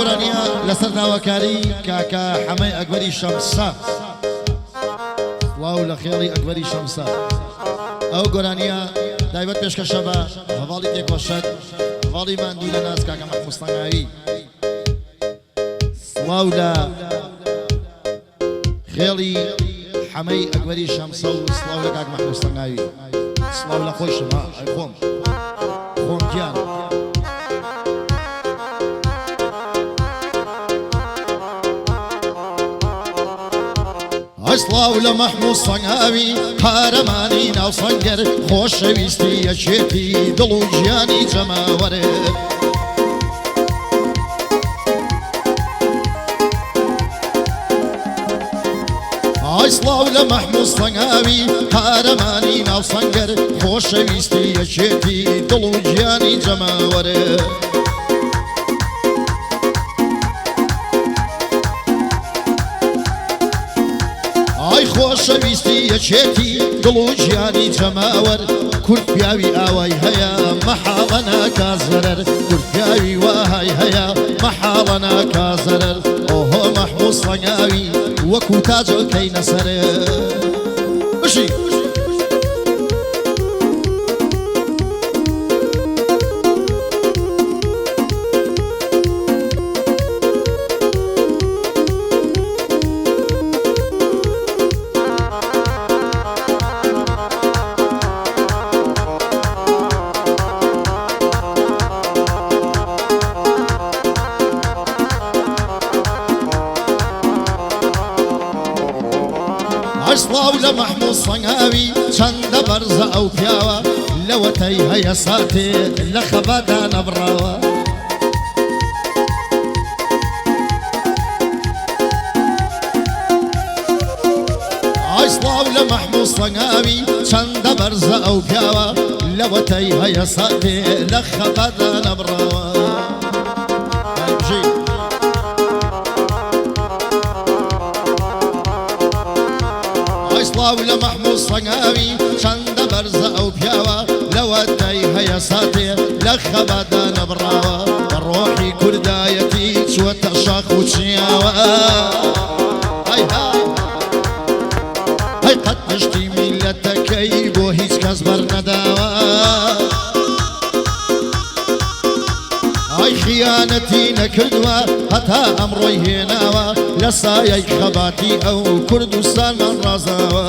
گۆرانیە لەسەر ناوەکاری کاکە حەمەی ئەکبەری شەمسە سڵاو لە خێڵی ئەکبەری شەمسە ئەو گۆرانیە دایبەت پێشکەشە بە هەواڵی تێکۆشەت هەواڵی ماندوو لە ناز کاکە مەحموود سەنگاوی سڵاو لە خێڵی حەمەی ئەکبەری شەمسە و سڵاو لە کاک مەحموود سەنگاوی سڵاو لە خۆشم خۆم گیان سڵاو لە مەحموود سەنگاوی قارەمانی ناو سەنگەر خۆشەویستی یەکێتی دڵ و گیانی جەماوەرە سڵاو لە مەحموود سەنگاوی قارەمانی ناو سەنگەر خۆشەویستی یەکێتی دڵ و گیانی جەماوەرە خۆشەویستی یەکێتی دڵ و گیانی جەماوەر کورد پیاوی ئاوای هەیە مەحاڵە ناکا زەرەر کورد پیاوی وای هەیە مەحاڵە ناکا زەرەر ئۆهۆ مەحموود سەنگاوی وەکو تاجەکەینە سەرێ بشی سڵاو لە مەحموود سەنگاوی چەندە بەرزە ئەو پیاوە لەوەتەی هەیە ساتێ لە خەبادا نەبڕاوە سڵاو لە مەحموود سەنگاوی چەندە بەرزە ئەو پیاوە لەوەتەی هەیە ساتێ لە خەبادا نەبڕاوە سڵاو لە مەحموود سەنگاوی چەندە بەرزە ئەو پیاوە لەوەتەی هەیە ساتێ لە خەبادا نەبڕاوە بە ڕۆحی کوردایەتی چووەتە شاخ و چیاوە هەی قەت پشتی میلەتەکەی بۆ هیچ کەس بەرنەداوە خیانەتی نەکردووە هەتا ئەمڕۆی هێناوە لە سایەی خەباتی ئەو کوردستانمان ڕازاوە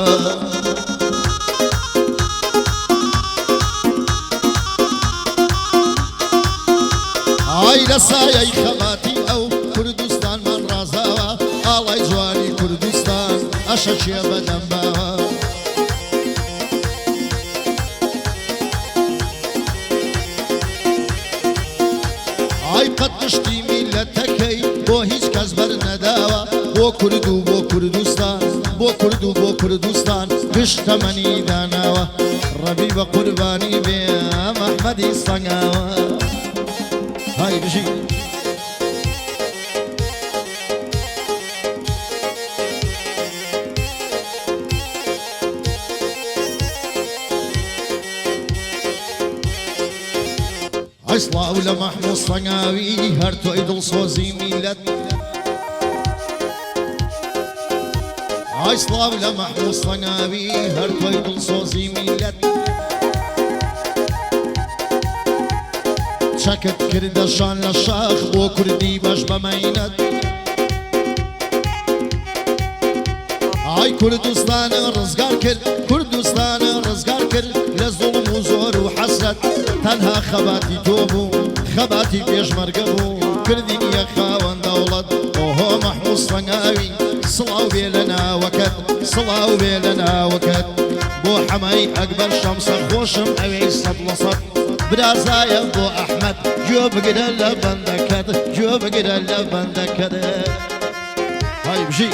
لە سایەی خەباتی ئەو کوردستانمان ڕازاوە ئاڵای جوانی کوردستان ئەشەکێ بەدەمباوە قەت پشتی میلەتەکەی بۆ هیچ کەس بەرنەداوە بۆ کورد و بۆ کوردستان بۆ کورد و بۆ کوردستان پشتەمەنی داناوە ڕەبی بە قوربانی بێ مەحمەدی سەنگاوە های بژی سڵاو لە مەحموود سەنگاوی هەر تۆی دڵسۆزی میلەت سڵاو لە مەحموود سەنگاوی هەر تۆی دڵسۆزی میلەت چەکت کردە شان لە شاخ بۆ کوردی بەش بەمەینەت کوردستانە ڕزگار کرد کوردستانە ڕزگار کرد لە زوڵم و زۆر و حەسرەت تەنها خەباتی تۆ بوو خەباتی پێشمەرگە بوو کردی نییە خاوەن دەوڵەت ئۆهۆ مەحموود سەنگاوی سڵاو بێ لە ناوەکەت سڵاو بێ لە ناوەکەت بۆ حەمەی ئەکبەر شەمسە خۆشم ئەوەی سەد لە سەد برازایە بۆ ئەحمەد گوێ بگرە لە بەندەکەت گوێ بگرە لە بەندەکەت های بژی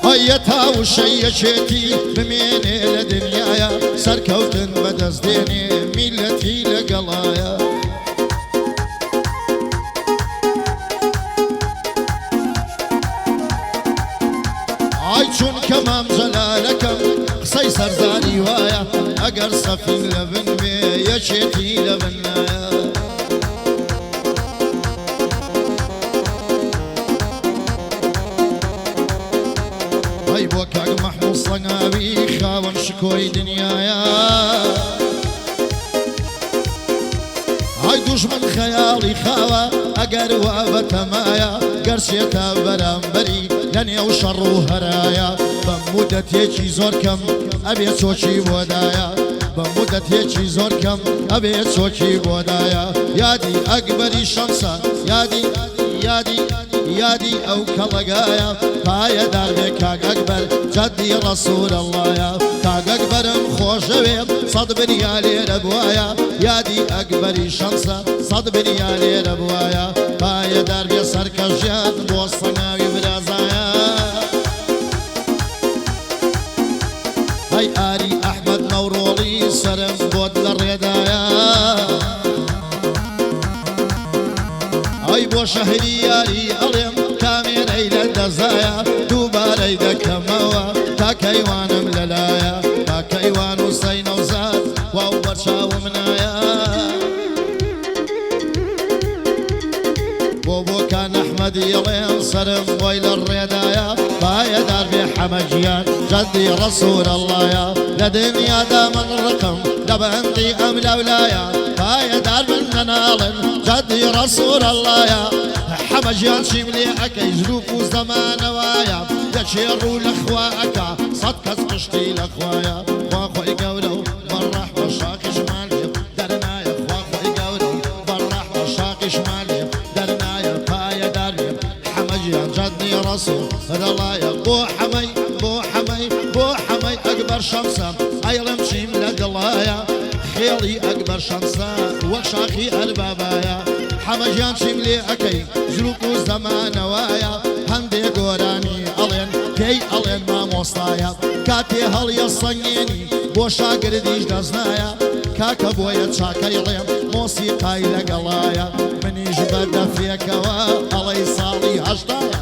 ئەیەتا وشەیەکێتی بمێنێ لە دنیایە سەرکەوتن بەدەست دێنێ میلەتی لەگەڵایە ئای چونکە مام جەلالەکەم قسەی سەرزانی وایە ئەگەر سەفین لە بن بێ یەکێتی لە بنایە ئەی بۆ کاک مەحموود سەنگاوی خاوەن شکۆی دنیایە ئای دوژمن خەیاڵی خاوە ئەگەر وا بەتەمایە گەرچێتە بەرامبەری لە نێو شەڕ و هەرایە بە مودەتێکی زۆر کەم ئەبێ چۆکی بۆدایە بە مودەتێکی زۆر کەم ئەبێ چۆکی بۆدایە یادی ئەکبەری شەمسە یادی ئەو کەڵەگایە پایەدار بێ کاک ئەکبەر جەدی ڕەسوول ئەڵڵایە کاک ئەکبەرم خۆشەوێ سەد بنیا لێرە بوایە یادی ئەکبەری شەمسە سەد بنیا لێرە بوایە پایەدار بێ سەرکەژیان بۆ سەناوی برازایە ئەی ئاری ئەحمەد نەوڕۆڵی سەرم بۆت لە ڕێدایە ئەی بۆ شەهری یاری ئەڵێم کامێرەی لە دەزایە دووبارەی دەکەمەوە تا کەیوانم لەلایە تا کەیوان و سەی نەوزاد واو بەرچاوم نایە بۆ کان ئەحمەدی ئەڵێم سەرم بۆی لە ڕێدایە پایەدار بێ حەمەگیان جەدی ڕەسوول ئەڵڵایە لە دنیادا من ڕقم لە بەندی ئەم لەولایە پایەدار من نەناڵن جەدی ڕەسوول ئەڵڵایە حەمەگیان چیم لێ ئەکەی ژروف و زەمانەوایە دەچێ ڕوو لە خوا ئەکا سەد کەس پشتی لە خوایە خوا خۆی گەورە و بەڕەح بە شاقیشمان لێ دەرنایە خوا خۆی گەورە و بەڕەح بە شاقیشمان لێ دەرنایە پایەدار بێ حەمەگیان جەدی ڕەسوول ئەڵڵایە بۆ حەمەی ئەکبەر شەمسە ئەیڵم چیم لە دڵایە خێڵی ئەکبەر شەمسە وەک شاخی ئەربابایە حەمەگیان چیم لێ ئەکەی ژروک و زەمانەوایە هەندێک گۆرانی ئەڵێن پێی ئەڵێن مامۆستایە کاتێ هەڵیە سەنگێنی بۆ شاگردیش دەزنایە کاکە بۆیە چاکەی مۆسیقای لەگەڵایە منیش بەدەفێکەوە ئەڵەی ساڵی هەشتایە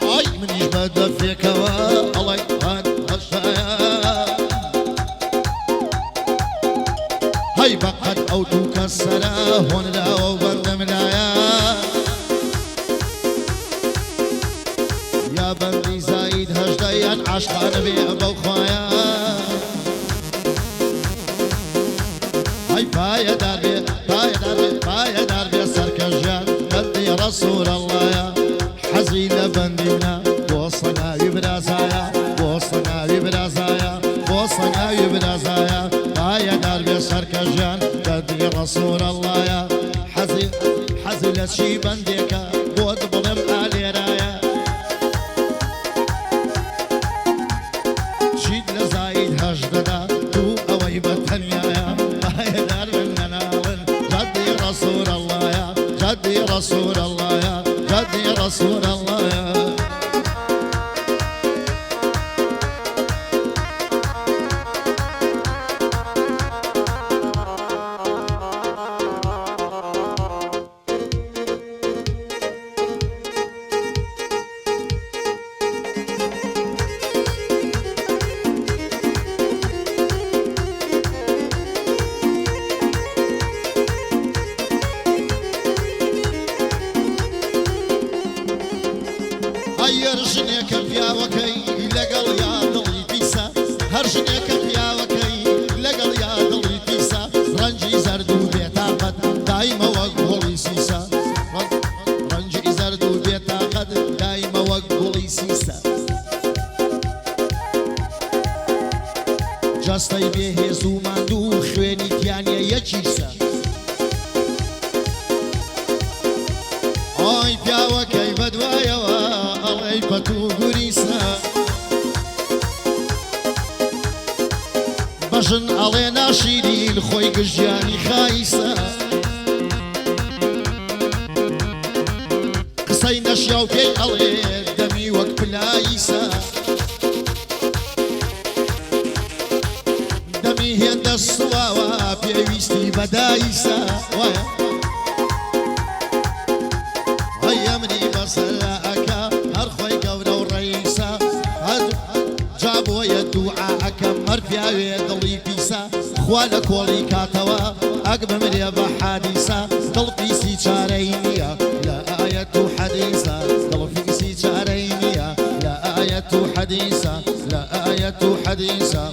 ئای منیش بەدەفێکەوە ئەڵەی هەشتایە هەی بەقەد ئەو دوو کەسەرە هۆنراوە و بەندەم لایە یا بەندی زاید هەژدەیان عاشقانە بێ بەو خوایە هەی پایەدار بێ سەرکەژیان جەدی ڕەسوول ئەڵڵایە حەزی لە بەندی منە بۆ سەناوی برازایە بۆ سەناوی برازایە پایەدار بێ سەرکەژیان جەدی ڕەسوول ئەڵڵایە حەزی لە چی بەندێکە بۆت بڵێم ئالێرایە چیت لە زاید هەژدەدا دوو ئەوەی بەتەنیایە پایەدار من نەناون جەدی ڕەسوول ئەڵڵایە جەدی ڕەسوول ئەڵڵایە جەدی ڕەسوول ئەڵڵایە هەر ژنێکە پیاوەکەی لەگەڵ یا دڵی پیسە هەر ژنێکە پیاوەکەی لەگەڵ یا دڵی پیسە ڕەنجی زەرد و بێتاقەت دایمە وەک گوڵی سیسە ڕەنجی زەرد و بێتاقەت دایمە وەک گوڵی سیسە جەستەی بێهێز و ماندوو خوێنی تیانە یەکیسە ئای پیاوەکەی بەدوایەوە ئەڵێی پەت و گوریسە بەژن ئەڵێ ناشیرین خۆی گژیانی خایسە قسەی نەشیاو پێی ئەڵێ دەمی وەک پلایسە دەمی هێندە سواوە پێویستی بەدایسە وایە ئەمری بەسەرەکە هەر خۆی گەورە و ڕەیسە جا بۆیە دوعاەکەم هەر پیاوێ دڵی پیسە خوا لە کۆڵی کاتەوە ئەک بمرێ بە حادیسە دڵپیسی چارەی نییە لە ئایەت و حەدیسە دڵپیسی چارەی نییە لە ئایەت و حەدیسە لە ئایەت و حەدیسە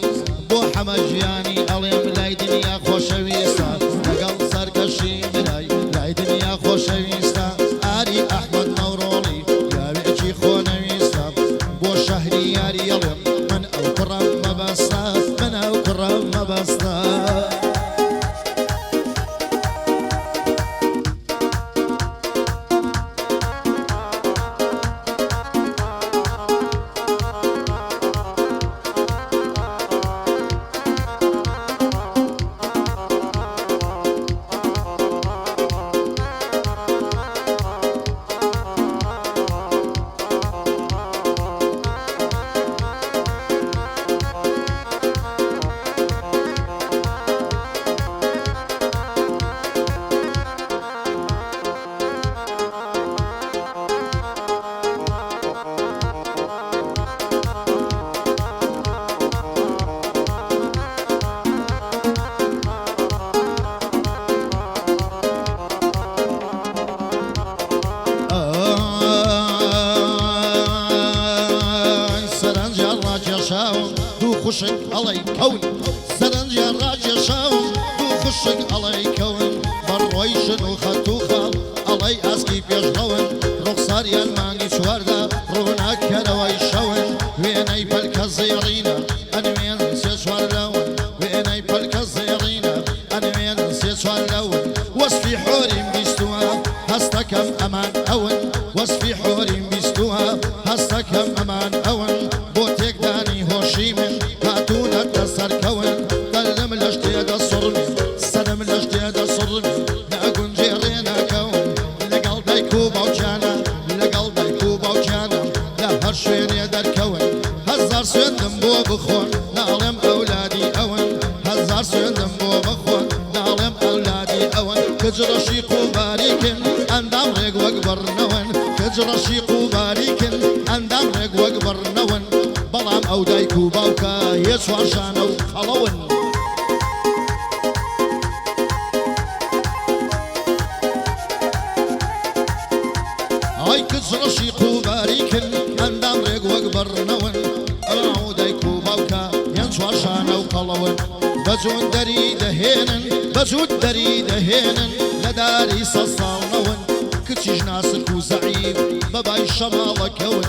بۆ حەمە ژیانی ئەڵێم لای دنیا خۆشەویستە لەگەڵ سەرکەشی منای لای دنیا خۆشەویستە ئاری ئەحمەد نەوڕۆڵی یاوێکی خۆنەویستە بۆ شەهری یاری ئەڵێم من ئەو کوڕەم مەبەستە من ئەو کوڕەم مەبەستە خوشک ئەڵەی کەون سەرنجیان ڕاکێشاون دوو خوشک ئەڵەی کەون بەڕۆی ژن و خەت و خاڵ ئەڵەی ئاسکی پێشڕەون ڕوخساریان مانگی چواردا ڕووناکەرەوەی شەون وێنەی پەلکە زێڕینە ئەنوێن سێ چوار لەون وێنەی پەلکە زێڕینە ئەنوێن سێ چوار لەون وەسفی حۆریم بیستووە هەستەکەم ئەمان ئەون وەسفی حۆریم بیستووە هەستەکەم ئەمان ئەون بۆ تێکدانی هۆشی من هاتوونەتە سەرکەون دەرم لە شتێدە سڕمی سەرم لە شتێدە سڕمی نەگونجێڕێ ناکەون لەگەڵ دایک و باوکیانە لەگەڵ دایک و باوکیانە لە هەر شوێنێ دەرکەون هەزار سوێندم بۆ بخۆن ناڵێم ئەولادی ئەون هەزار سوێندم بۆ بخۆن ناڵێم ئەولادی ئەون کچ ڕەشیق و باریکن ئەندام ڕێک وەک بەڕنەوەن کچ ڕەشیق و باریکن ئەندام ڕێک وەک بەڕنەوەن بەڵام ئەو دایک و باوکە هێچ واشانە و خەڵەون ئای کچ ڕەشیق و باریکن ئەندام ڕێک وەک بەڕنەوەن بەڵام ئەو دایک و باوکە هێچ واشانە و خەڵەون بەجوون دەری دەهێنن بەجوود دەری دەهێنن لە داری سە ساڵنەون کچیش ناسک و زەعیف بەبای شەماڵەکەون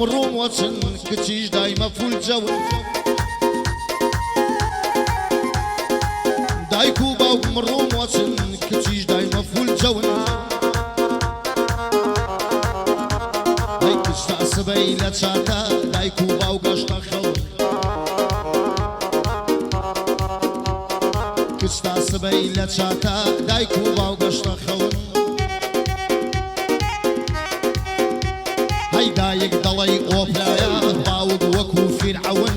مڕوم وەچن کچیش دایمە فول جەون دایک و باوک مڕوم وەچن کچیش دایمە فول جەون دای کچ تا سبەی لە چاتە دایک و باوک گەشتە خەون کچ تا سبەی لە چاتە دایک و باوک گەشتە خەون دایک دەڵی ئۆپرایە باوک وەکو فیرعەون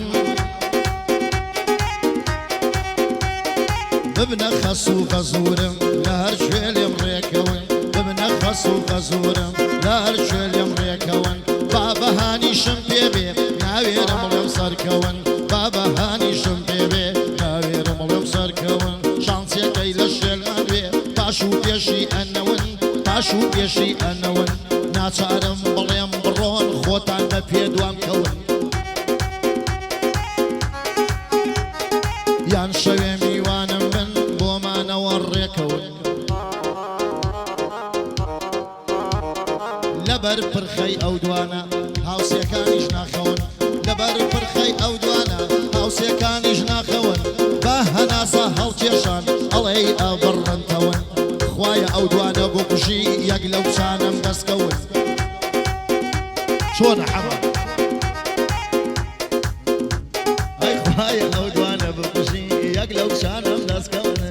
ببنە خەس و غەزورم لە هەر شوێ لێم ڕێکەون ببنە خەس و غەزورم لە هەر شوێ لێم ڕێکەون با بەهانیشم پێبێ ناوێرم لێم سەرکەون با بەهانیشم پێبێ ناوێرم لێم سەرکەون شانسێکەی لە شێلمان وێ پاش و پێشی ئەنەون پاش و پێشی ئەنەون ناچارم بڵێم بڕۆن خۆتان بە پێدوام کەون یان شەوێ میوانم بن بۆمانەوە ڕێکەون لەبەر پرخەی ئەو دوانە هاوسێکانیش ناخەون لەبەر پرخەی ئەو دوانە هاوسێکانیش ناخەون بە هەناسە هەڵکێشان ئەڵێ ئەبڕنتەون خوایە ئەو دوانە بۆ کوژی یەک لەو چانم دەستکەون چۆنە حەما ئەی خوایە ئەو دوانە بکوژی یەک لەو شانم دەستکەونە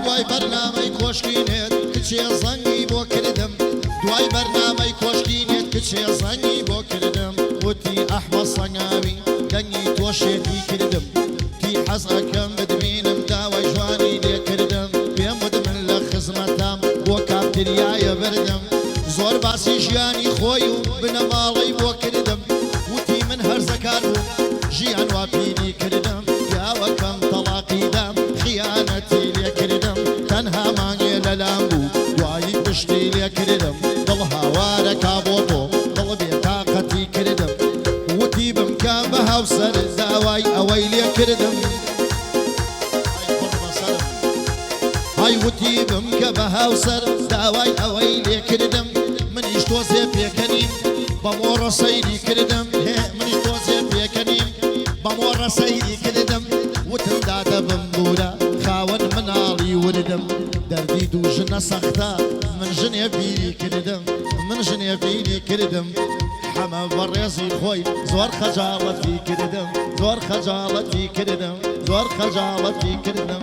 دوای بەرنامەی کۆشکینێت کچێ زەنگی بۆ کردم دوای بەرنامەی کۆشکینێت کچێ زەنگی بۆ کردم وتی ئەحمە سەنگاوی دەنگی تۆشێتی کردم تی حەز ئەکەم بدبینم داوای جوانی لێ کردم پێم وت من لە خزمەتام بۆ کافتریایە بردم زۆر باسی ژیانی خۆی و بنەماڵەی بۆ کردم وتی من هەرزەکار بووم ژیان وا پیری کردم پیاوەکەم تەڵاقی دام خیانەتی لێ کردم تەنها مانگێ لەلام بوو دوایی پشتی لێ کردم دڵ هاوارەکا بۆ تۆ دڵ بێتاقەتی کردم وتی بمکە بە هاوسەر داوای ئەوەی لێ کردم های وتی بمکە بە هاوسەر داوای ئەوەی لێ کردم منیش تۆزێ پێکەنیم بە مۆڕە سەیری کردم منیش تۆزێ پێکەنیم بە مۆڕە سەیری کردم وتم دادەبم بورە خاوەن مناڵی وردم دەردی دوو ژنە سەختە من ژنێ بیری کردم من ژنێ بیری کردم حەمە بەڕێزی خۆی زۆر خەجاڵەتی کردم زۆر خەجاڵەتی کردم زۆر خەجاڵەتی کردم